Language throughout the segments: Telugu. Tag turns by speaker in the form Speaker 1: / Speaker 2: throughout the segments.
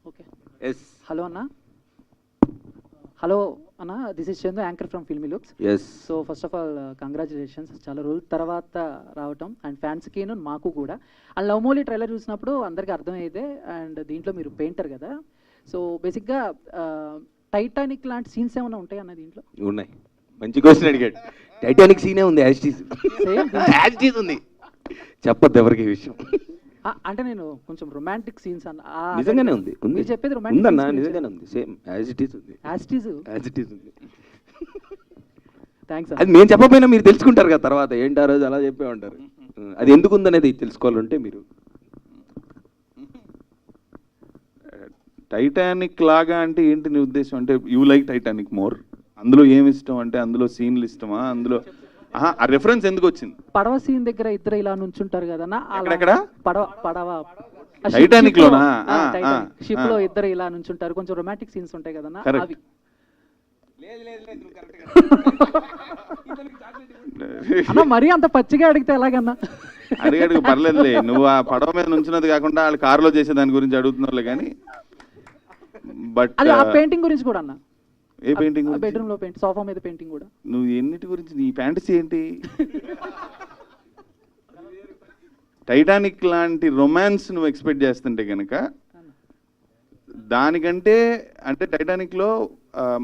Speaker 1: ఓకే.
Speaker 2: ఎస్.
Speaker 1: హలో అన్న. హలో అన్న, this is Chandu, anchor from Filmy Looks.
Speaker 2: Yes.
Speaker 1: So first of all congratulations, చాలా రోజుల తర్వాత రావటం అండ్ ఫ్యాన్స్కిను మాకు కూడా. అండ్ లవ్ మోలీ ట్రైలర్ చూసినప్పుడు అందరికీ అర్థమైతే, అండ్ దీంట్లో మీరు పెయింటర్ కదా, సో బేసిక్గా టైటానిక్ లాంటి సీన్స్ ఏమైనా ఉంటాయి అన్న దీంట్లో?
Speaker 2: ఉన్నాయి. మంచి క్వశ్చన్ అడిగాడు. టైటానిక్ సీనే ఉంది, యాజ్ ఉంది, చెప్పొద్దు ఎవరికి ఈ విషయం.
Speaker 1: అంటే నేను కొంచెం రొమాంటిక్ సీన్స్ అన్న.
Speaker 2: నిజంగానే ఉంది,
Speaker 1: మీరు చెప్పేది రొమాంటిక్
Speaker 2: ఉందన్న, నిజంగానే ఉంది, సేమ్ యాజ్ ఇట్ ఈస్ ఉంది.
Speaker 1: యాజ్ ఇట్ ఈస్
Speaker 2: ఉంది.
Speaker 1: థ్యాంక్స్.
Speaker 2: అది నేను చెప్పకపోయినా మీరు తెలుసుకుంటారు కదా తర్వాత, ఏంటి ఆ రోజు అలా చెప్పే ఉంటారు. అది ఎందుకు ఉందనేది తెలుసుకోవాలంటే మీరు
Speaker 3: టైటానిక్ లాగా అంటే ఏంటి నీ ఉద్దేశం? అంటే యూ లైక్ టైటానిక్ మోర్, అందులో ఏమి ఇష్టం? అంటే అందులో సీన్లు ఇష్టమా? అందులో ఆ రెఫరెన్స్ ఎందుకు వచ్చింది?
Speaker 1: పడవ సీన్ దగ్గర ఇద్దరు ఇలా నుంచుంటారు కదన్నా,
Speaker 3: ఎక్కడ?
Speaker 1: పడవ
Speaker 3: టైటానిక్ లోనా?
Speaker 1: షిప్ లో ఇద్దరు ఇలా నుంచుంటారు, కొంచెం రొమాంటిక్ సీన్స్ ఉంటాయి కదన్నా అవి. అన్న మరీ అంత పచ్చిగా అడిగితే ఎలాగన్నా?
Speaker 3: అడిగాడు పర్లేదులే, నువ్వు ఆ పడవ మీద నుంచినది కాకుండా వాళ్ళు కారులో చేసే దాని గురించి అడుగుతున్నావులే కానీ. బట్
Speaker 1: అది ఆ పెయింటింగ్ గురించి కూడా అన్న.
Speaker 3: ఏ పెయింటింగ్?
Speaker 1: బెడ్రూమ్ లో పెయింట్, సోఫా మీద పెయింటింగ్ కూడా.
Speaker 3: నువ్వు ఎన్నిటి గురించి, నీ ఫ్యాంటసీ ఏంటి? టైటానిక్ లాంటి రొమాన్స్ నువ్వు ఎక్స్పెక్ట్ చేస్తుంటే కనుక దానికంటే, అంటే టైటానిక్లో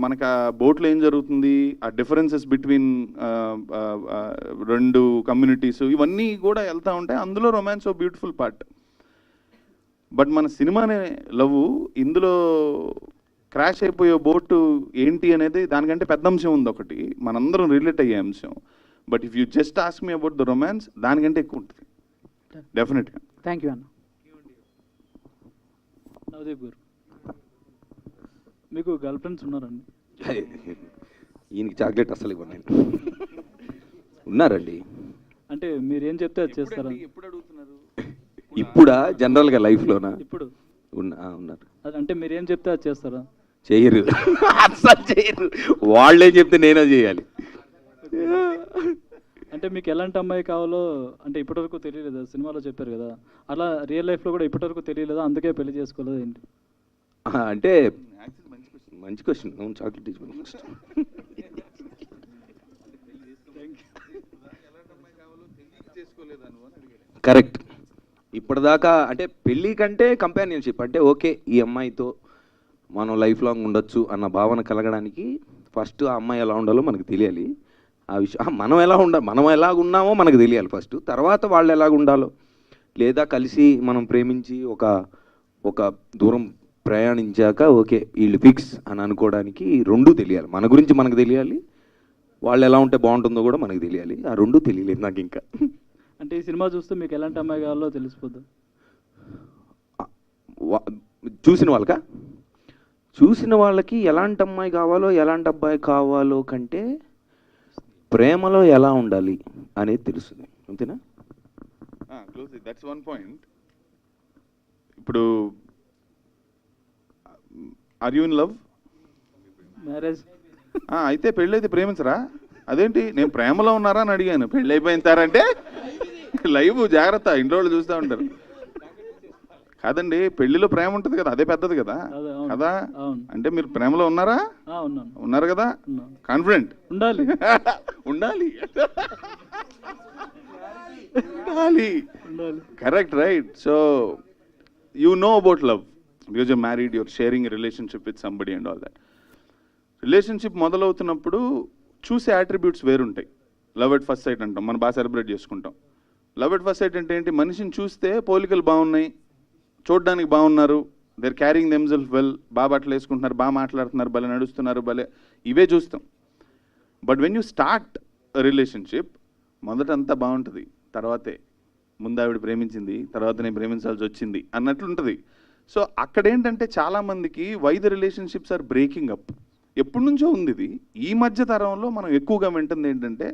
Speaker 3: మనకు ఆ బోట్లో ఏం జరుగుతుంది, ఆ డిఫరెన్సెస్ బిట్వీన్ రెండు కమ్యూనిటీస్, ఇవన్నీ కూడా వెళ్తూ ఉంటాయి. అందులో romance a beautiful part. But మన సినిమానే లవ్, ఇందులో క్రాష్ అయిపోయే బోటు ఏంటి అనేది దానికంటే పెద్ద అంశం ఉంది ఒకటి, మనందరం రిలేట్ అయ్యే అంశం. But if you just ask me about the romance, దానికంటే ఎక్కువ ఉంటుంది డెఫినెట్గా.
Speaker 1: థ్యాంక్ యూ అన్న.
Speaker 4: నవదీప్ గారు, మీకు గర్ల్ ఫ్రెండ్స్ ఉన్నారండి?
Speaker 2: ఈయనకి చాక్లెట్ అసలు ఇవ్వండి. ఉన్నారండి.
Speaker 4: అంటే మీరు ఏం చెప్తే అది చేస్తారా?
Speaker 3: ఎప్పుడు అడుగుతున్నారు?
Speaker 2: ఇప్పుడా, జనరల్గా లైఫ్లోనా?
Speaker 4: ఇప్పుడు
Speaker 2: ఉన్నారు.
Speaker 4: అంటే మీరు ఏం చెప్తే అది చేస్తారా?
Speaker 2: చేయరు, అసలు చేయరు. వాళ్ళే చెప్తే నేనే చేయాలి.
Speaker 4: అంటే మీకు ఎలాంటి అమ్మాయి కావాలో అంటే ఇప్పటివరకు తెలియలేదా? సినిమాలో చెప్పారు కదా, అలా రియల్ లైఫ్లో కూడా ఇప్పటివరకు తెలియలేదా, అందుకే పెళ్లి చేసుకోలేదు ఏంటి?
Speaker 2: అంటే మంచి క్వశ్చన్. Chocolate correct. ఇప్పటిదాకా అంటే పెళ్ళి కంటే కంపానియన్షిప్, అంటే ఓకే ఈ అమ్మాయితో మనం లైఫ్ లాంగ్ ఉండొచ్చు అన్న భావన కలగడానికి ఫస్ట్ ఆ అమ్మాయి ఎలా ఉండాలో మనకు తెలియాలి. ఆ విషయం మనం ఎలా ఉన్నామో మనకు తెలియాలి ఫస్ట్. తర్వాత వాళ్ళు ఎలాగ ఉండాలో, లేదా కలిసి మనం ప్రేమించి ఒక దూరం ప్రయాణించాక ఓకే వీళ్ళు ఫిక్స్ అని అనుకోవడానికి రెండూ తెలియాలి. మన గురించి మనకు తెలియాలి, వాళ్ళు ఎలా ఉంటే బాగుంటుందో కూడా మనకు తెలియాలి. ఆ రెండూ తెలియలేదు నాకు ఇంకా.
Speaker 4: అంటే ఈ సినిమా చూస్తే మీకు ఎలాంటి అమ్మాయి కావాలో తెలిసిపోద్దు?
Speaker 2: చూసిన వాళ్ళకి ఎలాంటి అమ్మాయి కావాలో ఎలాంటి అబ్బాయి కావాలో కంటే ప్రేమలో ఎలా ఉండాలి అనేది తెలుస్తుంది, అంతేనా?
Speaker 3: That's one point. ఇప్పుడు are you in love?
Speaker 4: Marriage
Speaker 3: అయితే పెళ్ళైతే ప్రేమించరా? అదేంటి, నేను ప్రేమలో ఉన్నారా అని అడిగాను. పెళ్ళి అయిపోయింటారంటే లైవ్ జాగ్రత్త, ఇంట్లో వాళ్ళు చూస్తూ ఉంటారు. కాదండి, పెళ్లిలో ప్రేమ ఉంటుంది కదా, అదే పెద్దది కదా కదా. అంటే మీరు ప్రేమలో ఉన్నారా? ఉన్నారు కదా, కాన్ఫిడెంట్
Speaker 4: ఉండాలి.
Speaker 3: ఉండాలి ఉండాలి, correct, right. So you know about love because you're married, you're sharing relationship with somebody and all that. Relationship మొదలవుతున్నప్పుడు చూసే అట్రిబ్యూట్స్ వేరుంటాయి. లవ్ ఎట్ ఫస్ట్ సైట్ అంటాం, మనం బాగా సెలబ్రేట్ చేసుకుంటాం. లవ్ ఎట్ ఫస్ట్ సైట్ అంటే ఏంటి? మనిషిని చూస్తే పోలికలు బాగున్నాయి, చూడడానికి బాగున్నారు, they are carrying themselves well, బాగా బట్టలు వేసుకుంటున్నారు, బాగా మాట్లాడుతున్నారు, భలే నడుస్తున్నారు, భలే, ఇవే చూస్తాం. But when you start relationship, మొదట అంతా బాగుంటుంది, తర్వాతే ముందు ఆవిడ ప్రేమించింది, తర్వాత నేను ప్రేమించాల్సి వచ్చింది అన్నట్లుంటుంది. సో అక్కడ ఏంటంటే చాలామందికి why the relationships are breaking up ఎప్పటి నుంచో ఉంది ఇది. ఈ మధ్య తరంలో మనం ఎక్కువగా వింటుంది ఏంటంటే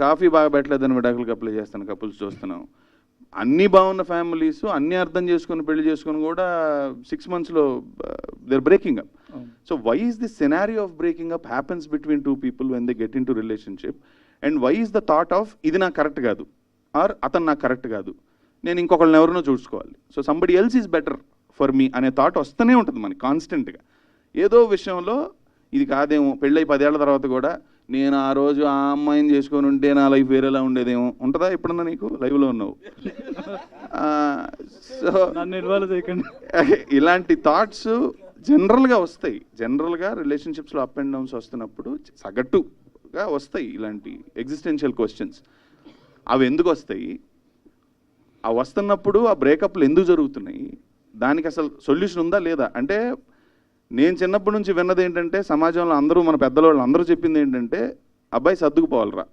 Speaker 3: కాఫీ బాగా పెట్టలేదని విడాకులకు అప్లై చేస్తాను, కపుల్స్ చూస్తున్నాం. అన్నీ బాగున్న ఫ్యామిలీస్ అన్నీ అర్థం చేసుకుని పెళ్లి చేసుకుని కూడా 6 monthsలో they're breaking up. So why is this scenario of breaking up happens between two people when they get into relationship, and why is the thought of ఇది నాకు కరెక్ట్ కాదు ఆర్ అతను నాకు కరెక్ట్ కాదు, నేను ఇంకొకళ్ళని ఎవరినో చూసుకోవాలి, so somebody else is better for me అనే థాట్ వస్తూనే ఉంటుంది మనకి కాన్స్టెంట్గా. ఏదో విషయంలో ఇది కాదేమో, పెళ్ళై 10 ఏళ్ల తర్వాత కూడా నేను ఆ రోజు ఆ అమ్మాయిని చేసుకొని ఉంటే నా లైఫ్ వేరేలా ఉండేదేమో. ఉంటుందా ఎప్పుడన్నా నీకు? లైవ్లో ఉన్నావు. సో
Speaker 4: నన్ను ఇన్వాల్వ్ చేయకండి.
Speaker 3: ఇలాంటి థాట్స్ జనరల్గా వస్తాయి. జనరల్గా రిలేషన్షిప్స్లో అప్ అండ్ డౌన్స్ వస్తున్నప్పుడు సగటుగా వస్తాయి ఇలాంటి ఎగ్జిస్టెన్షియల్ క్వశ్చన్స్. అవి ఎందుకు వస్తాయి, ఆ వస్తున్నప్పుడు ఆ బ్రేకప్లు ఎందుకు జరుగుతున్నాయి, దానికి అసలు సొల్యూషన్ ఉందా లేదా? అంటే నేను చిన్నప్పటి నుంచి విన్నది ఏంటంటే, సమాజంలో అందరూ మన పెద్దవాళ్ళు అందరూ చెప్పింది ఏంటంటే, అబ్బాయి సర్దుకుపోవాలిరా,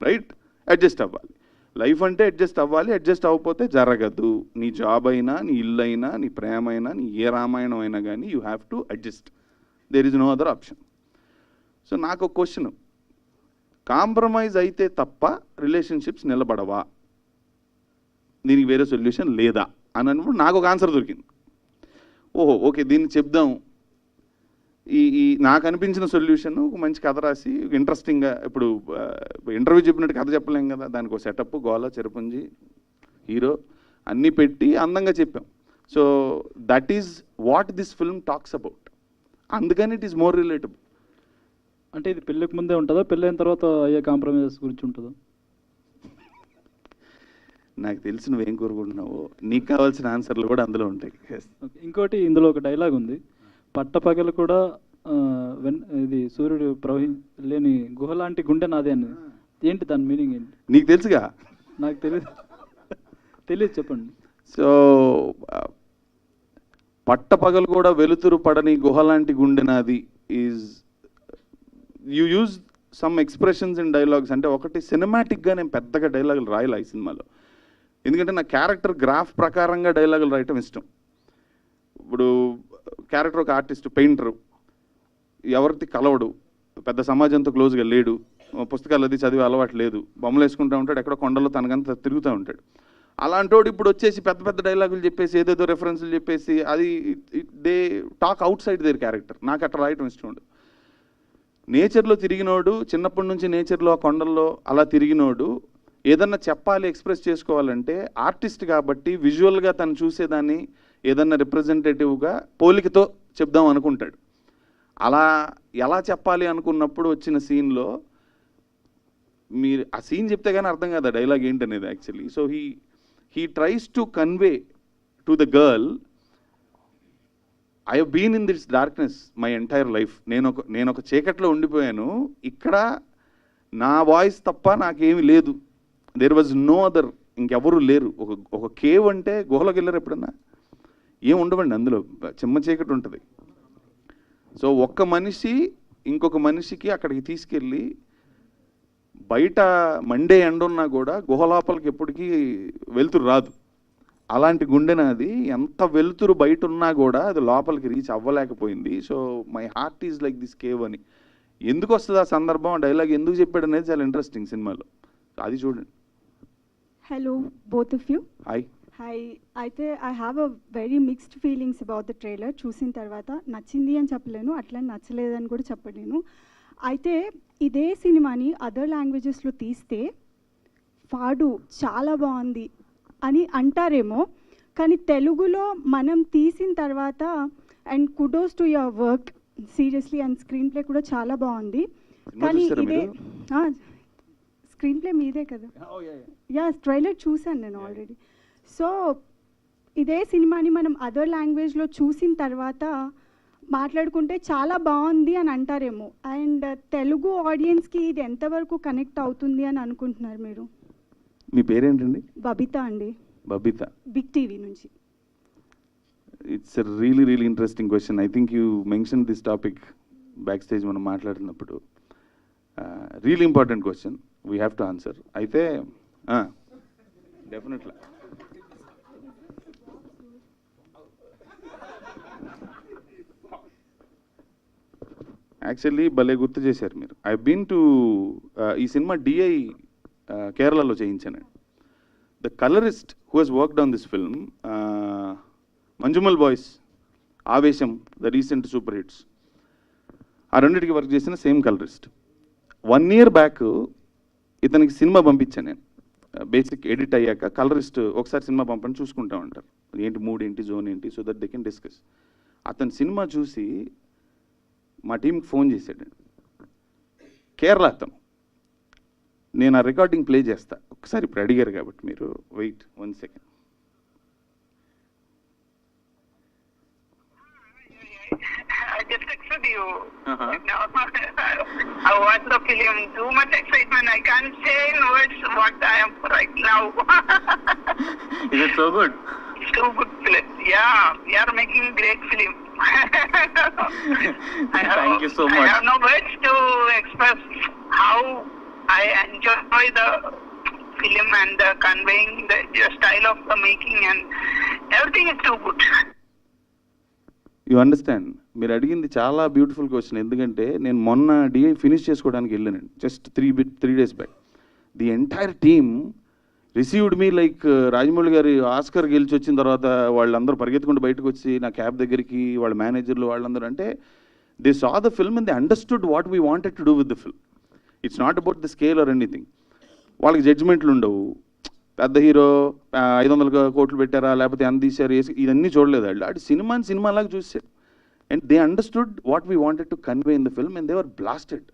Speaker 3: రైట్, అడ్జస్ట్ అవ్వాలి. లైఫ్ అంటే అడ్జస్ట్ అవ్వాలి, అడ్జస్ట్ అవ్వకపోతే జరగదు. నీ జాబ్ అయినా, నీ ఇల్లు అయినా, నీ ప్రేమ అయినా, నీ ఏ రామాయణం అయినా కానీ you have to adjust. There is no other option. So నాకు ఒక క్వశ్చన్, కాంప్రమైజ్ అయితే తప్ప రిలేషన్షిప్స్ నిలబడవా, దీనికి వేరే సొల్యూషన్ లేదా అని అన్నప్పుడు నాకు ఒక ఆన్సర్ దొరికింది. ఓహో ఓకే, దీన్ని చెప్దాం. ఈ నాకు అనిపించిన సొల్యూషన్ ఒక మంచి కథ రాసి ఇంట్రెస్టింగ్గా, ఇప్పుడు ఇంటర్వ్యూ చెప్పినట్టు కథ చెప్పలేం కదా, దానికి ఒక సెటప్, గోల, చెరుపుంజి, హీరో అన్నీ పెట్టి అందంగా చెప్పాం. So that is what this film talks about. అందుకని ఇట్ ఈస్ మోర్ రిలేటబుల్.
Speaker 4: అంటే ఇది పెళ్ళికి ముందే ఉంటుందా, పెళ్ళైన తర్వాత అయ్యే కాంప్రమైజెస్ గురించి ఉంటుందా?
Speaker 3: నాకు తెలిసి నువ్వేం కోరుకుంటున్నావో నీకు కావాల్సిన ఆన్సర్లు కూడా అందులో ఉంటాయి.
Speaker 4: ఇంకోటి, ఇందులో ఒక డైలాగ్ ఉంది, పట్టపగలు కూడా ఇది సూర్యుడు లేని గుహ లాంటి గుండె నాదే అని. ఏంటి దాని మీనింగ్ ఏంటి?
Speaker 3: నీకు తెలుసుగా?
Speaker 4: నాకు తెలియదు, చెప్పండి.
Speaker 3: సో పట్టపగలు కూడా వెలుతురు పడని గుహ లాంటి గుండె నాది is, you use some expressions in dialogues. అంటే ఒకటి, సినిమాటిక్గా నేను పెద్దగా డైలాగులు రాయలే ఈ సినిమాలో, ఎందుకంటే నా క్యారెక్టర్ గ్రాఫ్ ప్రకారంగా డైలాగులు రాయటం ఇష్టం. ఇప్పుడు క్యారెక్టర్ ఒక ఆర్టిస్ట్, పెయింటరు, ఎవరికి కలవడు, పెద్ద సమాజంతో క్లోజ్గా లేడు, పుస్తకాలు అది చదివే అలవాటు లేదు, బొమ్మలు వేసుకుంటూ ఉంటాడు, ఎక్కడో కొండలో తనకంతా తిరుగుతూ ఉంటాడు. అలాంటోడు ఇప్పుడు వచ్చేసి పెద్ద పెద్ద డైలాగులు చెప్పేసి ఏదేదో రెఫరెన్స్లు చెప్పేసి అది they talk out side their character. నాకు అట్లా రాయటం ఇష్టం ఉండదు. నేచర్లో తిరిగినోడు, చిన్నప్పటి నుంచి నేచర్లో ఆ కొండల్లో అలా తిరిగినోడు ఏదన్నా చెప్పాలి, ఎక్స్ప్రెస్ చేసుకోవాలంటే ఆర్టిస్ట్ కాబట్టి విజువల్గా తను చూసేదాన్ని ఏదన్నా రిప్రజెంటేటివ్గా పోలికతో చెప్దాం అనుకుంటాడు. అలా ఎలా చెప్పాలి అనుకున్నప్పుడు వచ్చిన సీన్లో మీరు ఆ సీన్ చెప్తే కానీ అర్థం కాదు ఆ డైలాగ్ ఏంటనేది actually. So he tries to convey to the girl, I have been in this darkness my entire life. నేను ఒక చీకట్లో ఉండిపోయాను, ఇక్కడ నా వాయిస్ తప్ప నాకేమీ లేదు, దేర్ వాజ్ నో అదర్, ఇంకెవరు లేరు. ఒక కేవ్ అంటే గుహలోకి వెళ్ళారు ఎప్పుడన్నా? ఏం ఉండవండి అందులో, చిమ్మ చీకటి ఉంటుంది. సో ఒక్క మనిషి ఇంకొక మనిషికి అక్కడికి తీసుకెళ్ళి, బయట మండే ఎండ ఉన్నా కూడా గుహ లోపలికి ఎప్పటికీ వెలుతురు రాదు. అలాంటి గుండె నాది, ఎంత వెలుతురు బయట ఉన్నా కూడా అది లోపలికి రీచ్ అవ్వలేకపోయింది. So my heart is like this cave అని. ఎందుకు వస్తుంది ఆ సందర్భం, ఆ డైలాగ్ ఎందుకు చెప్పాడు అనేది చాలా ఇంట్రెస్టింగ్ సినిమాలో. అది చూడండి.
Speaker 5: Hello, both of you.
Speaker 3: Hi.
Speaker 5: Hi. అయితే I have a very mixed feelings about the trailer. చూసిన తర్వాత నచ్చింది అని చెప్పలేను, అట్లా నచ్చలేదని కూడా చెప్పలేను. అయితే ఇదే సినిమాని అదర్ లాంగ్వేజెస్లో తీస్తే పాడు చాలా బాగుంది అని అంటారేమో, కానీ తెలుగులో మనం తీసిన తర్వాత, and kudos to your work seriously, and screen play కూడా చాలా బాగుంది. కానీ ఇదే స్క్రీన్ ప్లే మీదే కదా? యా, ట్రైలర్ చూశాను నేను ఆల్రెడీ. సో ఇదే సినిమాని మనం అదర్ లాంగ్వేజ్లో చూసిన తర్వాత మాట్లాడుకుంటే చాలా బాగుంది అని అంటారేమో, అండ్ తెలుగు ఆడియన్స్కి ఇది ఎంతవరకు కనెక్ట్ అవుతుంది అని అనుకుంటున్నారు మీరు?
Speaker 3: మీ పేరేంటండి?
Speaker 5: బబిత అండి.
Speaker 3: బబిత,
Speaker 5: బిగ్ టీవీ నుంచి.
Speaker 3: It's a really interesting question. I think you mention this topic backstage మనం మాట్లాడుతున్నప్పుడు. Real important question, we have to answer. అయితే డెఫినెట్లీ యాక్చువల్లీ భలే గుర్తు చేశారు మీరు. ఐ బీన్ టు ఈ సినిమా డిఐ కేరళలో చేయించాను. The colourist who has worked on this film, Manjummel Boys, Aavesham, the recent super hits, ఆ రెండింటికి వర్క్ చేసిన సేమ్ కలరిస్ట్. 1 year బ్యాక్ ఇతనికి సినిమా పంపించాను నేను. బేసిక్ ఎడిట్ అయ్యాక కలరిస్ట్ ఒకసారి సినిమా పంపని చూసుకుంటా ఉంటారు. ఏంటి మూడ్ ఏంటి జోన్ ఏంటి, so that they can discuss. అతని సినిమా చూసి మా టీంకి ఫోన్ చేశాడు. కేరళ అతను. నేను ఆ రికార్డింగ్ ప్లే చేస్తా ఒకసారి, ఇప్పుడు అడిగారు కాబట్టి మీరు wait 1 second.
Speaker 6: I just texted you. No, I watched the film. Too much excitement. I can't say in words what I am right now.
Speaker 7: Is it so good?
Speaker 6: It's too good film. Yeah, we are making great film.
Speaker 7: Thank you so much.
Speaker 6: I have no words to express how I enjoy the film and the conveying the style of the making, and everything is too good.
Speaker 3: You understand? మీరు అడిగింది చాలా బ్యూటిఫుల్ క్వశ్చన్. ఎందుకంటే నేను మొన్న డిఐ ఫినిష్ చేసుకోవడానికి వెళ్ళానండి, just 3 days back. The entire team received me like Rajamouli గారి ఆస్కర్ గెలిచి వచ్చిన తర్వాత వాళ్ళందరూ పరిగెత్తుకుంటూ బయటకు వచ్చి నా క్యాబ్ దగ్గరికి, వాళ్ళ మేనేజర్లు వాళ్ళందరూ, అంటే they saw the film and they understood what we wanted to do with the film. It's not about the scale or anything. వాళ్ళకి జడ్జిమెంట్లు ఉండవు. పెద్ద హీరో 500 కోట్లు పెట్టారా, లేకపోతే ఎంత తీశారు, ఇదన్నీ చూడలేదు. వాళ్ళు అది సినిమాని సినిమాలాగా చూసారు. And they understood what we wanted to convey in the film and they were blasted.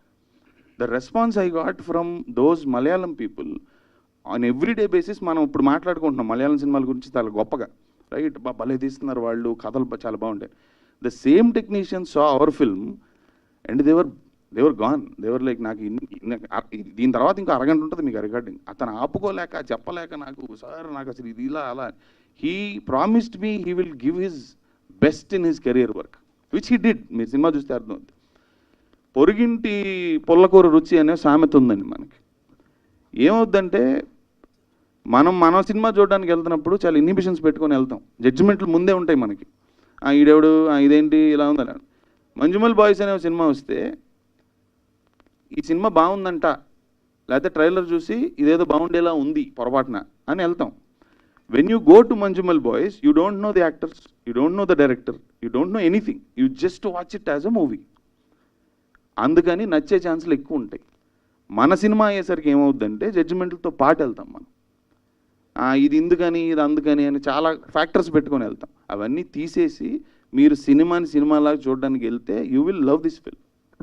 Speaker 3: The response I got from those Malayalam people on everyday basis. మనం ఇప్పుడు మాట్లాడుకుంటున్నాం మలయాళం సినిమాల గురించి చాలా గొప్పగా, రైట్? భలే తీస్తున్నారు వాళ్ళు, కథలు చాలా బాగుంటాయి. The same technicians saw our film and Devara gone. Devara like, నాకు దీని తర్వాత ఇంకో అరగంట ఉంటుంది మీకు రికార్డింగ్. అతను ఆపుకోలేక చెప్పలేక, నాకు సార్ నాకు అసలు ఇది ఇలా అలా. He promised me he will give his best in his career work, which he did. మీరు సినిమా చూస్తే అర్థమవుతుంది. పొరుగింటి పుల్లకూర రుచి అనే సామెత ఉందండి మనకి. ఏమవుద్దంటే మన సినిమా చూడడానికి వెళ్తున్నప్పుడు చాలా ఇన్హిబిషన్స్ పెట్టుకొని వెళ్తాం. జడ్జిమెంట్లు ముందే ఉంటాయి మనకి. ఈడెవడు, ఇదేంటి ఇలా ఉందని. మంజుమల్ బాయ్స్ అనే సినిమా వస్తే ఈ సినిమా బాగుందంట, లేకపోతే ట్రైలర్ చూసి ఇదేదో బాగుండేలా ఉంది పొరపాటున అని వెళ్తాం. When you go to Manjummel boys, you don't know the actors, you don't know the director, you don't know anything, you just watch it as a movie. అందుకని నచ్చే ఛాన్సులు ఎక్కువ ఉంటాయి. మన సినిమా అయ్యేసరికి ఏమవుద్దంటే జడ్జిమెంట్లతో పాటు వెళ్తాం మనం. ఇది ఎందుకని, ఇది అందుకని అని చాలా ఫ్యాక్టర్స్ పెట్టుకొని వెళ్తాం. అవన్నీ తీసేసి మీరు సినిమాని సినిమాలాగా చూడడానికి వెళ్తే you will love this film.